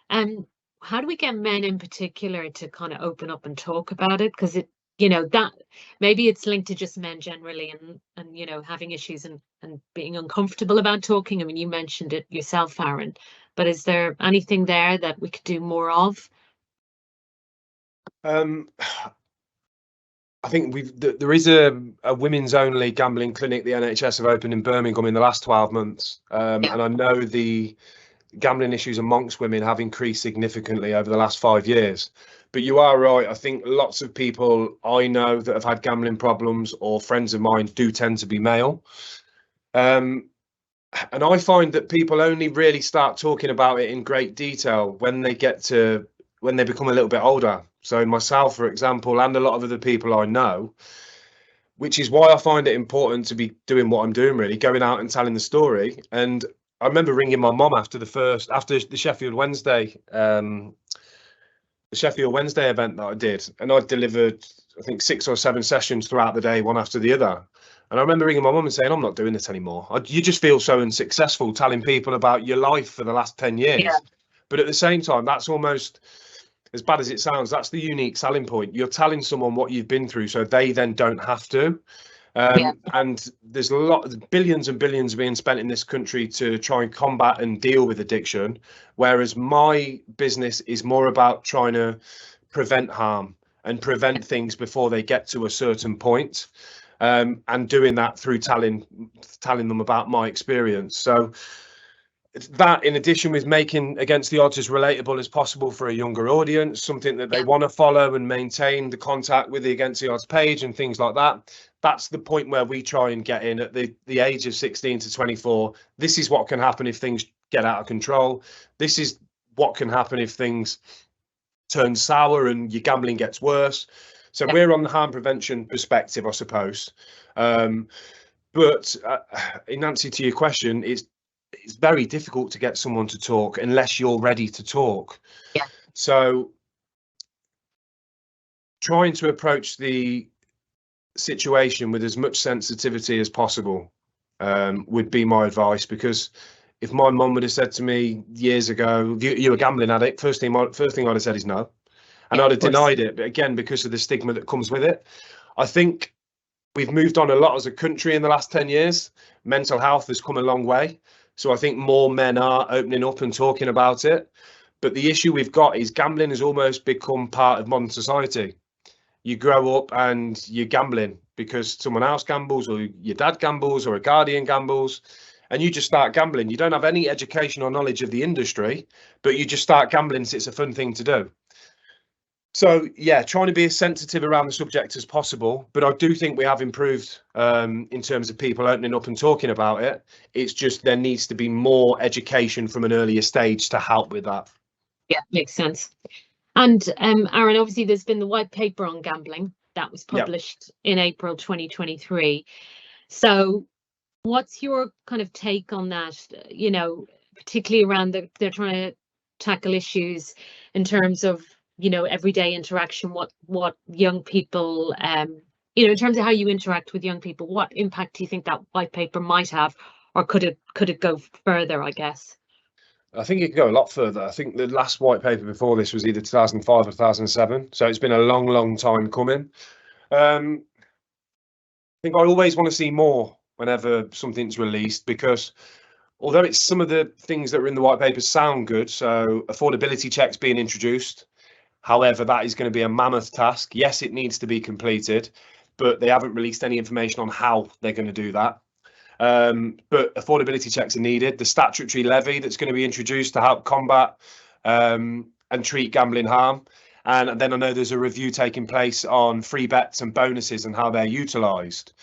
[SPEAKER 1] how do we get men in particular to kind of open up and talk about it? Because it, you know, that maybe it's linked to just men generally and you know, having issues and being uncomfortable about talking. I mean, you mentioned it yourself, Aaron, but is there anything there that we could do more of?
[SPEAKER 2] I think there is a women's only gambling clinic the NHS have opened in Birmingham in the last 12 months. And I know the gambling issues amongst women have increased significantly over the last 5 years. But you are right. I think lots of people I know that have had gambling problems, or friends of mine, do tend to be male. And I find that people only really start talking about it in great detail when they become a little bit older. So myself, for example, and a lot of other people I know, which is why I find it important to be doing what I'm doing, really, going out and telling the story. And I remember ringing my mom after the Sheffield Wednesday event that I did, and I delivered, I think, 6 or 7 sessions throughout the day, one after the other. And I remember ringing my mum and saying, I'm not doing this anymore. You just feel so unsuccessful telling people about your life for the last 10 years.
[SPEAKER 1] Yeah.
[SPEAKER 2] But at the same time, that's almost, as bad as it sounds, that's the unique selling point. You're telling someone what you've been through so they then don't have to. And there's billions and billions being spent in this country to try and combat and deal with addiction, whereas my business is more about trying to prevent harm and prevent things before they get to a certain point, and doing that through telling them about my experience. So that, in addition with making Against the Odds as relatable as possible for a younger audience, something that they want to follow and maintain the contact with the Against the Odds page and things like that. That's the point where we try and get in at the age of 16 to 24. This is what can happen if things get out of control. This is what can happen if things turn sour and your gambling gets worse. So we're on the harm prevention perspective, I suppose. But in answer to your question, it's very difficult to get someone to talk unless you're ready to talk.
[SPEAKER 1] Yeah.
[SPEAKER 2] So trying to approach the situation with as much sensitivity as possible would be my advice, because if my mum would have said to me years ago, you're a gambling addict, first thing I'd have said is no. And I'd have denied it, but again, because of the stigma that comes with it. I think we've moved on a lot as a country in the last 10 years. Mental health has come a long way. So I think more men are opening up and talking about it. But the issue we've got is gambling has almost become part of modern society. You grow up and you're gambling because someone else gambles, or your dad gambles, or a guardian gambles, and you just start gambling. You don't have any education or knowledge of the industry, but you just start gambling so it's a fun thing to do. So yeah, trying to be as sensitive around the subject as possible, but I do think we have improved in terms of people opening up and talking about it. It's just there needs to be more education from an earlier stage to help with that.
[SPEAKER 1] Yeah, makes sense. And Aaron, obviously there's been the white paper on gambling that was published in April 2023. So what's your kind of take on that, you know, particularly around they're trying to tackle issues in terms of, you know, everyday interaction, what young people, you know, in terms of how you interact with young people, what impact do you think that white paper might have, or could it go further, I guess?
[SPEAKER 2] I think it could go a lot further. I think the last white paper before this was either 2005 or 2007. So it's been a long, long time coming. I think I always want to see more whenever something's released, because although it's some of the things that are in the white paper sound good, so affordability checks being introduced, however, that is going to be a mammoth task. Yes, it needs to be completed, but they haven't released any information on how they're going to do that. But affordability checks are needed. The statutory levy that's going to be introduced to help combat and treat gambling harm. And then I know there's a review taking place on free bets and bonuses and how they're utilised.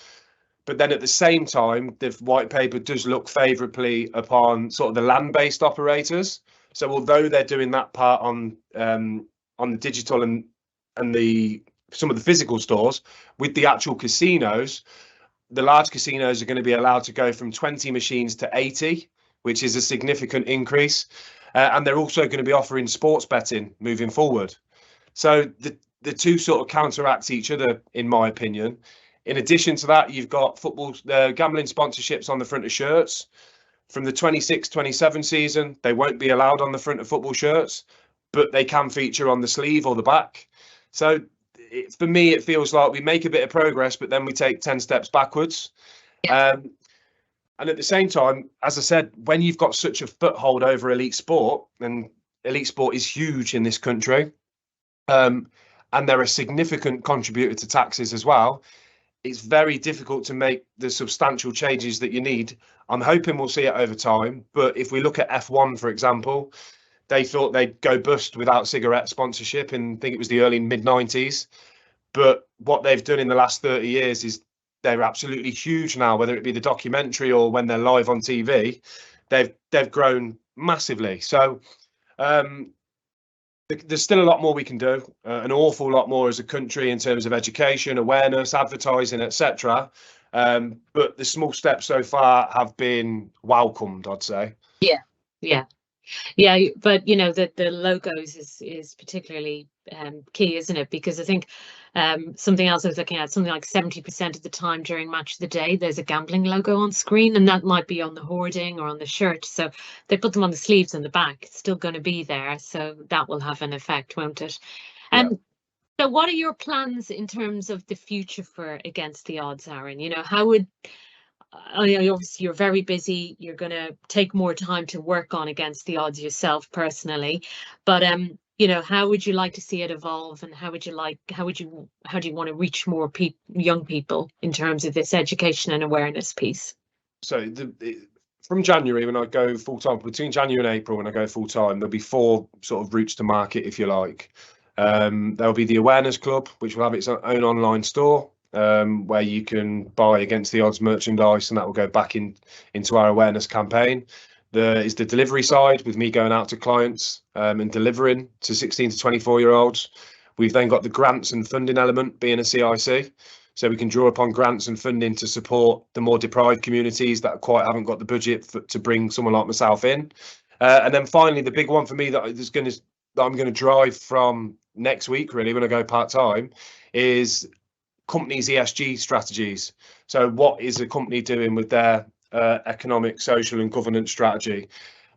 [SPEAKER 2] But then at the same time, the white paper does look favourably upon sort of the land-based operators. So although they're doing that part on the digital and some of the physical stores, with the actual casinos, the large casinos are going to be allowed to go from 20 machines to 80, which is a significant increase. And they're also going to be offering sports betting moving forward. So the two sort of counteract each other, in my opinion. In addition to that, you've got football gambling sponsorships on the front of shirts. From the 26-27 season, they won't be allowed on the front of football shirts, but they can feature on the sleeve or the back. So for me, it feels like we make a bit of progress, but then we take 10 steps backwards. And at the same time, as I said, when you've got such a foothold over elite sport, and elite sport is huge in this country, and they're a significant contributor to taxes as well, it's very difficult to make the substantial changes that you need. I'm hoping we'll see it over time. But if we look at F1, for example, they thought they'd go bust without cigarette sponsorship in, I think it was the early mid-90s. But what they've done in the last 30 years is they're absolutely huge now, whether it be the documentary or when they're live on TV. They've grown massively. So there's still a lot more we can do, an awful lot more as a country in terms of education, awareness, advertising, etc. But the small steps so far have been welcomed, I'd say.
[SPEAKER 1] Yeah. But the logos is particularly key, isn't it? Because I think something else I was looking at, something like 70% of the time during match of the day, there's a gambling logo on screen, and that might be on the hoarding or on the shirt. So they put them on the sleeves and the back. It's still going to be there, so that will have an effect, won't it? So what are your plans in terms of the future for Against the Odds, Aaron? How would obviously you're very busy, you're going to take more time to work on Against the Odds yourself personally, but how would you like to see it evolve, and how do you want to reach more young people in terms of this education and awareness piece?
[SPEAKER 2] So from January, when I go full time, between January and April when I go full time, there'll be 4 sort of routes to market, if you like. There'll be the Awareness Club, which will have its own online store, where you can buy Against the Odds merchandise, and that will go back into our awareness campaign. There is the delivery side, with me going out to clients and delivering to 16 to 24-year-olds. We've then got the grants and funding element, being a CIC, so we can draw upon grants and funding to support the more deprived communities that quite haven't got the budget to bring someone like myself in. And then finally, the big one for me that I'm going to drive from next week, really, when I go part-time, is companies' ESG strategies. So what is a company doing with their economic, social and governance strategy?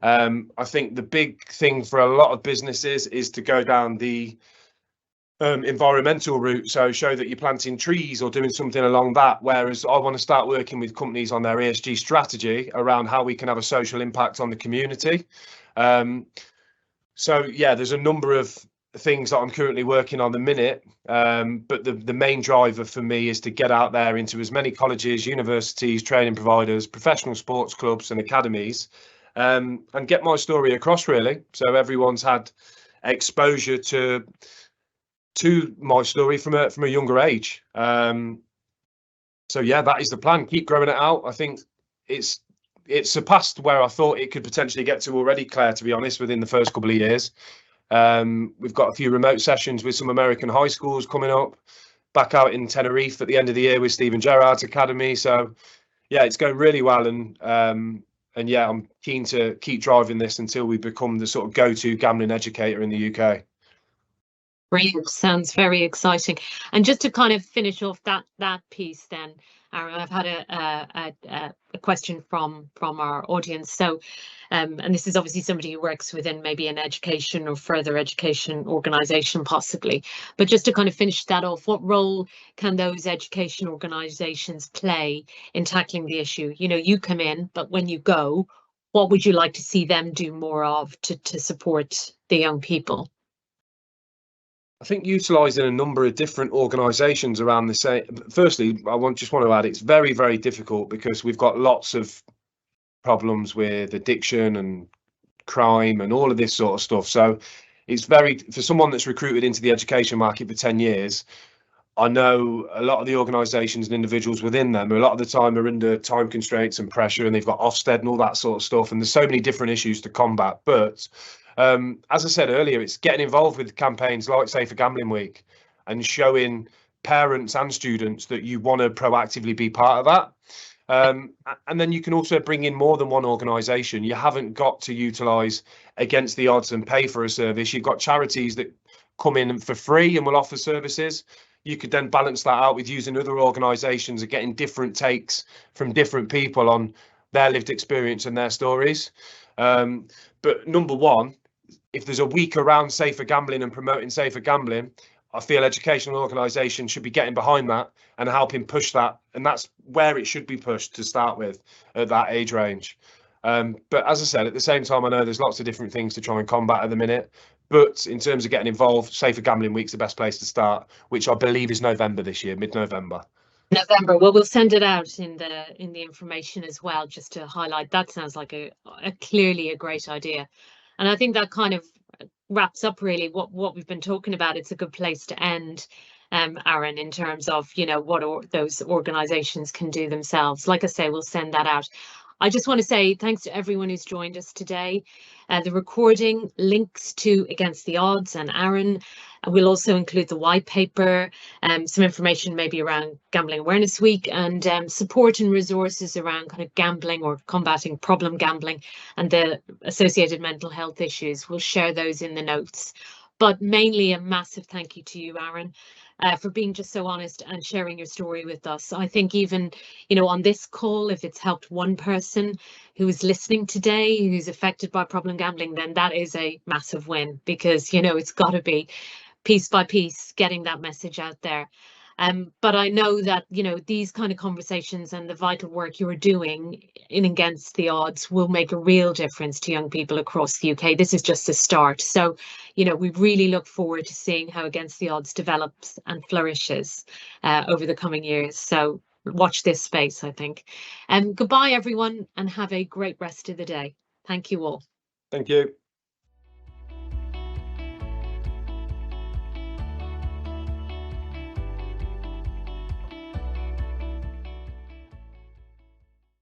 [SPEAKER 2] I think the big thing for a lot of businesses is to go down the environmental route, so show that you're planting trees or doing something along that, whereas I want to start working with companies on their ESG strategy around how we can have a social impact on the community. So yeah, there's a number of things that I'm currently working on the minute, but the main driver for me is to get out there into as many colleges, universities, training providers, professional sports clubs and academies, and get my story across, really, so everyone's had exposure to my story from a younger age. So yeah, that is the plan. Keep growing it out. I think it's surpassed where I thought it could potentially get to already, Claire, to be honest, within the first couple of years. We've got a few remote sessions with some American high schools coming up, back out in Tenerife at the end of the year with Stephen Gerrard's academy. So yeah, it's going really well, and yeah, I'm keen to keep driving this until we become the sort of go-to gambling educator in the UK.
[SPEAKER 1] Brilliant. Sounds very exciting. And just to kind of finish off that piece then, Aaron, I've had a question from our audience. So, and this is obviously somebody who works within maybe an education or further education organisation possibly. But just to kind of finish that off, what role can those education organisations play in tackling the issue? You come in, but when you go, what would you like to see them do more of to support the young people?
[SPEAKER 2] I think utilising a number of different organisations around the same. Firstly, just want to add, it's very, very difficult because we've got lots of problems with addiction and crime and all of this sort of stuff. So it's for someone that's recruited into the education market for 10 years, I know a lot of the organisations and individuals within them, a lot of the time, are under time constraints and pressure, and they've got Ofsted and all that sort of stuff. And there's so many different issues to combat. But as I said earlier, it's getting involved with campaigns like Safer Gambling Week and showing parents and students that you want to proactively be part of that. And then you can also bring in more than one organisation. You haven't got to utilise Against the Odds and pay for a service. You've got charities that come in for free and will offer services. You could then balance that out with using other organisations and getting different takes from different people on their lived experience and their stories. But number one, if there's a week around safer gambling and promoting safer gambling, I feel educational organisations should be getting behind that and helping push that. And that's where it should be pushed to start with at that age range. But as I said, at the same time, I know there's lots of different things to try and combat at the minute. But in terms of getting involved, Safer Gambling Week's the best place to start, which I believe is November this year, mid-November.
[SPEAKER 1] November. Well, we'll send it out in the information as well, just to highlight. That sounds like a clearly a great idea. And I think that kind of wraps up really what we've been talking about. It's a good place to end, Aaron, in terms of, what those organisations can do themselves. Like I say, we'll send that out. I just want to say thanks to everyone who's joined us today. The recording, links to Against the Odds and Aaron. We'll also include the white paper, some information maybe around Gambling Awareness Week, and support and resources around kind of gambling or combating problem gambling and the associated mental health issues. We'll share those in the notes. But mainly a massive thank you to you, Aaron, for being just so honest and sharing your story with us. I think even, you know, on this call, if it's helped one person who is listening today, who's affected by problem gambling, then that is a massive win, because, you know, it's got to be piece by piece getting that message out there. But I know that, you know, these kind of conversations and the vital work you're doing in Against the Odds will make a real difference to young people across the UK. This is just a start. So, you know, we really look forward to seeing how Against the Odds develops and flourishes over the coming years. So watch this space, I think. Goodbye, everyone, and have a great rest of the day. Thank you all.
[SPEAKER 2] Thank you.